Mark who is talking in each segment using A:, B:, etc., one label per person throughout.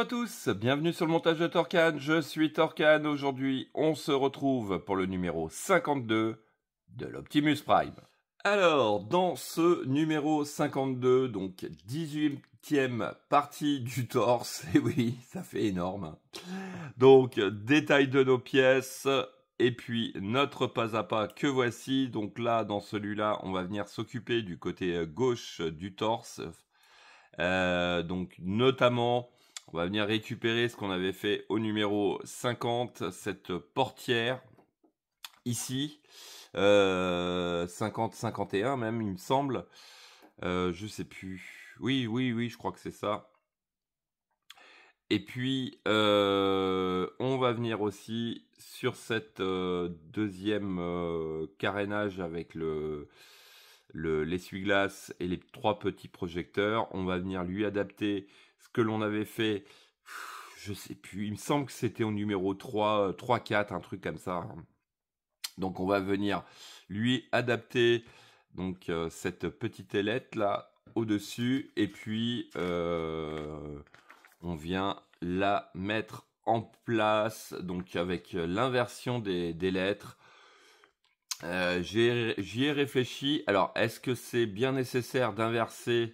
A: à tous, bienvenue sur le montage de Torcan, je suis Torcan. Aujourd'hui on se retrouve pour le numéro 52 de l'Optimus Prime. Alors dans ce numéro 52, donc 18e partie du torse, et oui ça fait énorme. Donc détail de nos pièces et puis notre pas à pas que voici. Donc là dans celui-là on va venir s'occuper du côté gauche du torse. Donc notamment on va venir récupérer ce qu'on avait fait au numéro 50, cette portière ici, 50-51 même il me semble, je sais plus, oui je crois que c'est ça. Et puis on va venir aussi sur cette deuxième carénage avec l'essuie-glace et les 3 petits projecteurs. On va venir lui adapter ce que l'on avait fait, je sais plus, il me semble que c'était au numéro 3, 4, un truc comme ça. Donc on va venir lui adapter donc cette petite ailette là au-dessus, et puis on vient la mettre en place donc avec l'inversion des lettres. J'y ai réfléchi. Alors, est-ce que c'est bien nécessaire d'inverser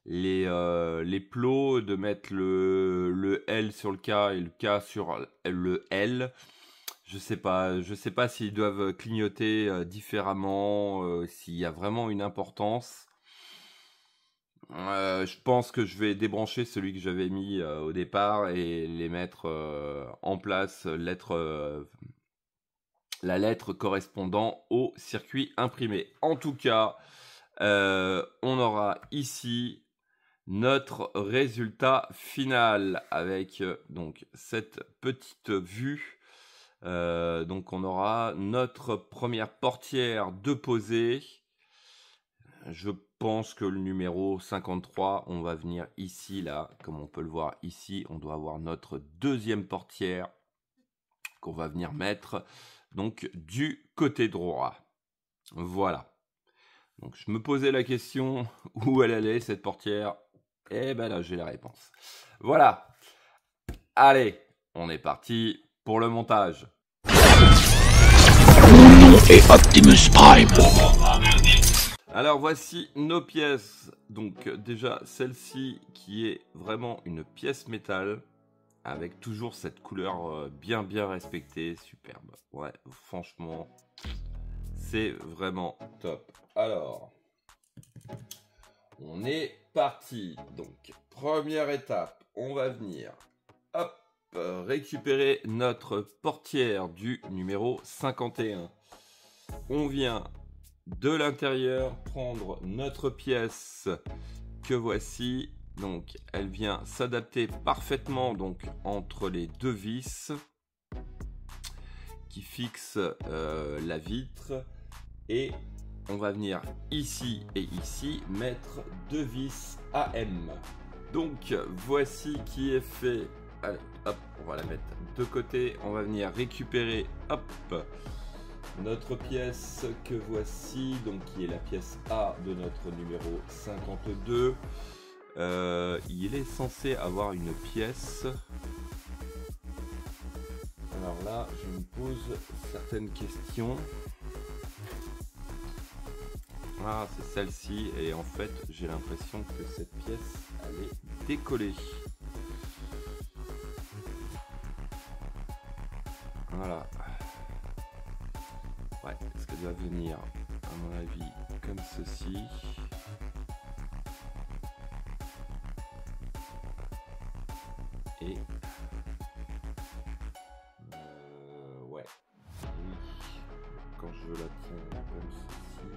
A: les plots, de mettre le L sur le K et le K sur le L? Je sais pas s'ils doivent clignoter différemment, s'il y a vraiment une importance. Je pense que je vais débrancher celui que j'avais mis au départ et les mettre en place, la lettre correspondant au circuit imprimé. En tout cas, on aura ici notre résultat final avec donc cette petite vue. Donc on aura notre première portière de posée. Je pense que le numéro 53, on va venir ici, là, comme on peut le voir ici, on doit avoir notre deuxième portière qu'on va venir mettre donc du côté droit. Voilà. Donc je me posais la question où elle allait cette portière. Et ben là j'ai la réponse. Voilà. Allez, on est parti pour le montage.
B: Et Optimus Prime.
A: Alors voici nos pièces. Donc déjà celle-ci qui est vraiment une pièce métal, avec toujours cette couleur bien respectée, superbe. Ouais, franchement, c'est vraiment top. Alors, on est parti. Donc, première étape, on va venir, hop, récupérer notre portière du numéro 51. On vient de l'intérieur prendre notre pièce que voici. Donc elle vient s'adapter parfaitement donc entre les deux vis qui fixent la vitre, et on va venir ici et ici mettre 2 vis AM. Donc voici qui est fait. Allez, hop, on va la mettre de côté. On va venir récupérer, hop, notre pièce que voici, donc qui est la pièce A de notre numéro 52. Il est censé avoir une pièce. Alors là, je me pose certaines questions. Ah, c'est celle-ci, et en fait, j'ai l'impression que cette pièce, elle est décollée. Voilà. Ouais, est-ce qu'elle doit venir, à mon avis, comme ceci? Et ouais, oui, quand je la tiens comme ceci,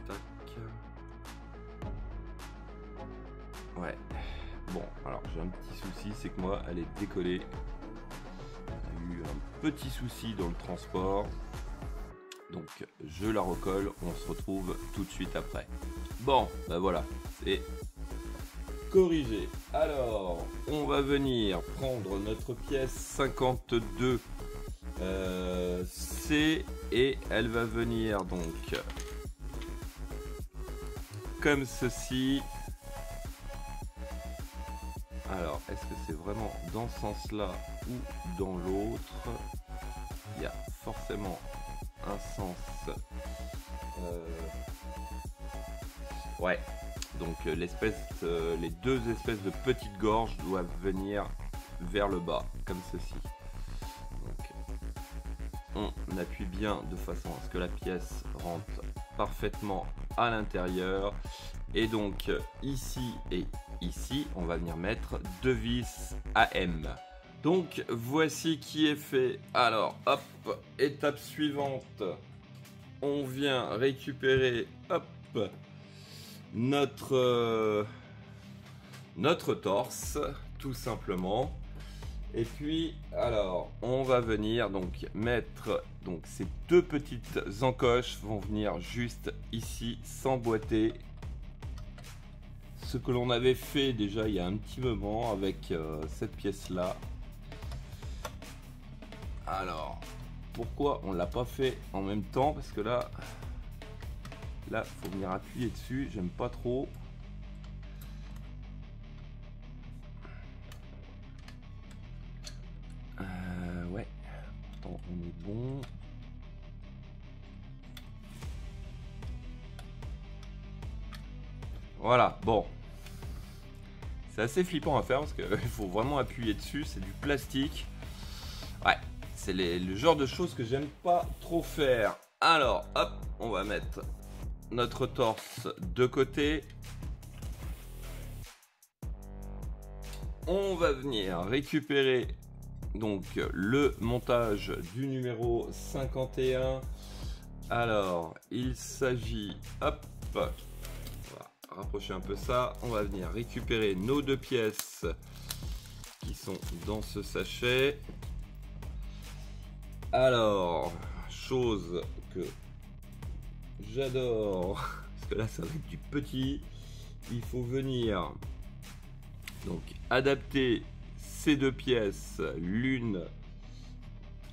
A: tac, ouais, bon, alors j'ai un petit souci, c'est que moi elle est décollée. On a eu un petit souci dans le transport, donc je la recolle, on se retrouve tout de suite après. Bon, ben voilà, c'est corrigé. Alors, on va venir prendre notre pièce 52 C, et elle va venir donc comme ceci. Alors, est-ce que c'est vraiment dans ce sens-là ou dans l'autre? Il y a forcément un sens. Ouais. Donc les deux espèces de petites gorges doivent venir vers le bas, comme ceci. Donc, on appuie bien de façon à ce que la pièce rentre parfaitement à l'intérieur. Et donc ici et ici, on va venir mettre 2 vis AM. Donc voici qui est fait. Alors hop, étape suivante. On vient récupérer hop notre torse, tout simplement. Et puis alors on va venir donc mettre donc ces deux petites encoches vont venir juste ici s'emboîter. Ce que l'on avait fait déjà il y a un petit moment avec cette pièce là. Alors pourquoi on l'a pas fait en même temps? Parce que là faut venir appuyer dessus, j'aime pas trop. Ouais, pourtant on est bon. Voilà, bon. C'est assez flippant à faire parce qu'il faut vraiment appuyer dessus, c'est du plastique. Ouais, c'est le genre de choses que j'aime pas trop faire. Alors, hop, on va mettre notre torse de côté. On va venir récupérer donc le montage du numéro 51. Alors, il s'agit, hop, on va rapprocher un peu ça. On va venir récupérer nos deux pièces qui sont dans ce sachet. Alors, chose que j'adore, parce que là ça va être du petit, il faut venir donc adapter ces deux pièces l'une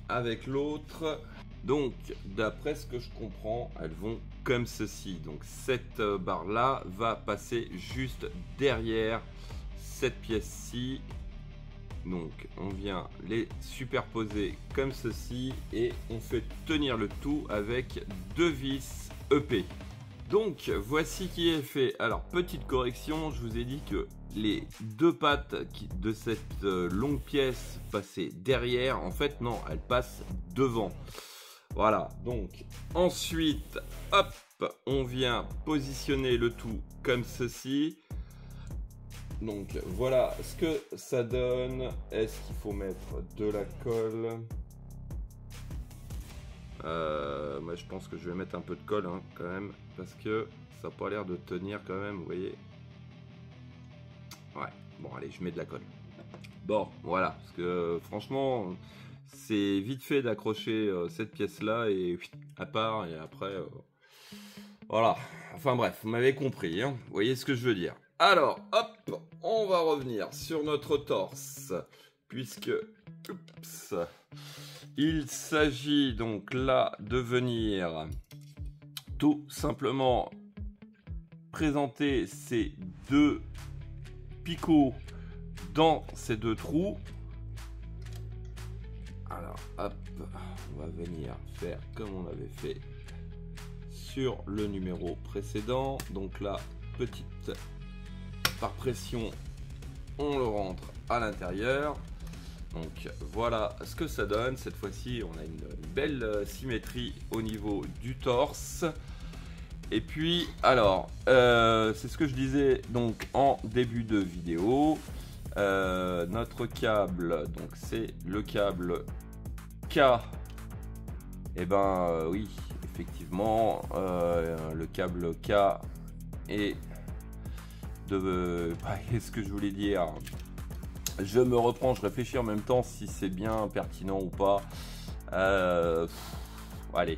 A: avec l'autre. Donc d'après ce que je comprends, elles vont comme ceci. Donc cette barre là va passer juste derrière cette pièce-ci. Donc on vient les superposer comme ceci et on fait tenir le tout avec deux vis EP. Donc voici qui est fait. Alors petite correction, je vous ai dit que les deux pattes de cette longue pièce passaient derrière. En fait non, elles passent devant. Voilà, donc ensuite hop, on vient positionner le tout comme ceci. Donc voilà ce que ça donne. Est-ce qu'il faut mettre de la colle? Moi je pense que je vais mettre un peu de colle hein, quand même, parce que ça n'a pas l'air de tenir quand même, vous voyez. Ouais, bon allez, je mets de la colle. Bon, voilà, parce que franchement, c'est vite fait d'accrocher cette pièce là et à part, et après, voilà. Enfin bref, vous m'avez compris, hein, vous voyez ce que je veux dire. Alors, hop, on va revenir sur notre torse, puisque, oups, il s'agit donc là de venir tout simplement présenter ces deux picots dans ces deux trous. Alors, hop, on va venir faire comme on avait fait sur le numéro précédent. Donc là, petite par pression, on le rentre à l'intérieur. Donc voilà ce que ça donne. Cette fois-ci, on a une belle symétrie au niveau du torse. Et puis, alors, c'est ce que je disais donc en début de vidéo. Notre câble, donc c'est le câble K. Et ben oui, effectivement, le câble K est de... Qu'est-ce que je voulais dire? Je me reprends, je réfléchis en même temps si c'est bien pertinent ou pas. Allez,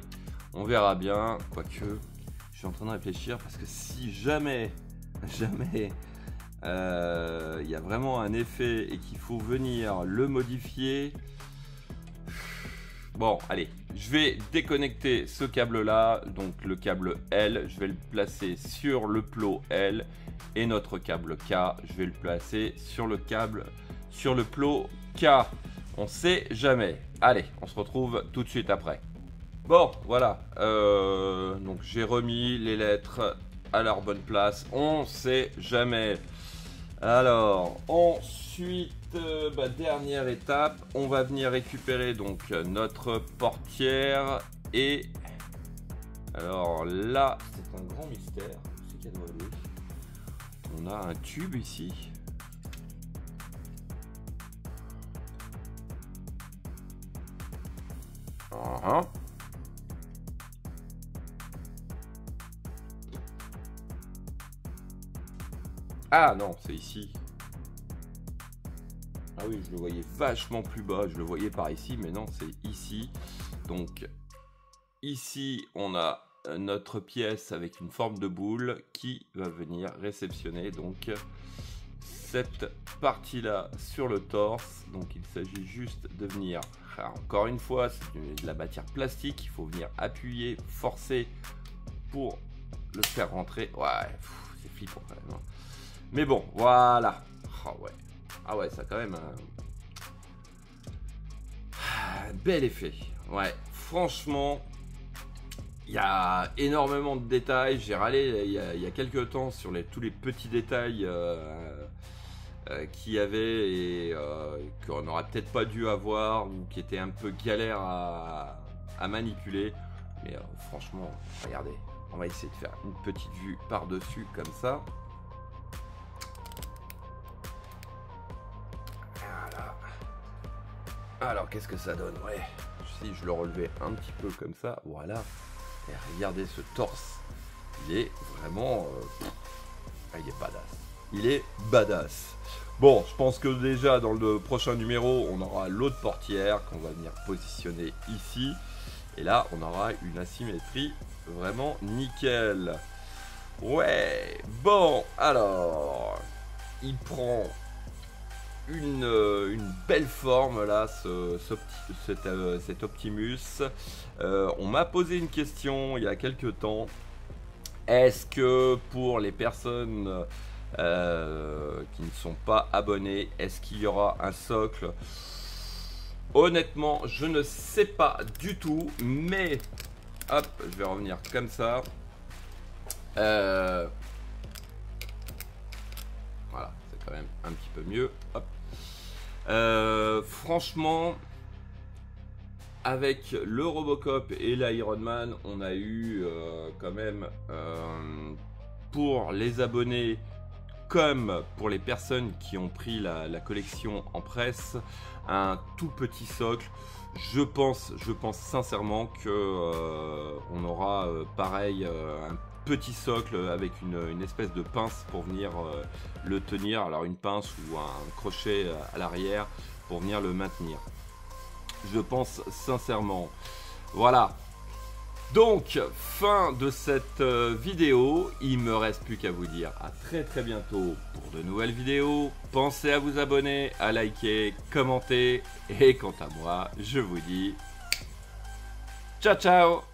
A: on verra bien. Quoique, je suis en train de réfléchir parce que si jamais il y a vraiment un effet et qu'il faut venir le modifier. Bon, allez, Je vais déconnecter ce câble là, donc le câble L, je vais le placer sur le plot L, et notre câble K, je vais le placer sur le plot K. On sait jamais. Allez, on se retrouve tout de suite après. Bon, voilà. Donc j'ai remis les lettres à leur bonne place. On sait jamais. Alors, ensuite, dernière étape, on va venir récupérer donc notre portière. Et alors là, c'est un grand mystère. C'est qu'elle doit aller. On a un tube ici. Ah non, c'est ici. Ah oui, je le voyais vachement plus bas. Je le voyais par ici, mais non, c'est ici. Donc, ici, on a notre pièce avec une forme de boule qui va venir réceptionner donc cette partie-là sur le torse. Donc, il s'agit juste de venir... Alors, encore une fois, c'est de la matière plastique. Il faut venir appuyer, forcer pour le faire rentrer. Ouais, c'est flippant quand même. Hein. Mais bon, voilà. Oh ouais. Ah ouais, ça a quand même un bel effet. Ouais, franchement, il y a énormément de détails. J'ai râlé il y a quelques temps sur tous les petits détails qu'il y avait et qu'on n'aurait peut-être pas dû avoir ou qui étaient un peu galères à manipuler. Mais franchement, regardez, on va essayer de faire une petite vue par-dessus comme ça. Alors, qu'est-ce que ça donne? Ouais, si je le relevais un petit peu comme ça, voilà. Et regardez ce torse. Il est vraiment... il est badass. Il est badass. Bon, je pense que déjà, dans le prochain numéro, on aura l'autre portière qu'on va venir positionner ici. Et là, on aura une asymétrie vraiment nickel. Ouais, bon, alors... Il prend... Une belle forme là, cet Optimus. On m'a posé une question il y a quelques temps. Est-ce que pour les personnes qui ne sont pas abonnées, est-ce qu'il y aura un socle? Honnêtement, je ne sais pas du tout, mais hop, je vais revenir comme ça. Voilà, c'est quand même un petit peu mieux. Hop. Franchement, avec le Robocop et l'Iron Man, on a eu quand même pour les abonnés comme pour les personnes qui ont pris la collection en presse, un tout petit socle. Je pense sincèrement que on aura pareil un petit socle avec une espèce de pince pour venir le tenir, alors une pince ou un crochet à l'arrière pour venir le maintenir. Je pense sincèrement. Voilà. Donc, fin de cette vidéo. Il me reste plus qu'à vous dire à très bientôt pour de nouvelles vidéos. Pensez à vous abonner, à liker, commenter. Et quant à moi, je vous dis ciao ciao.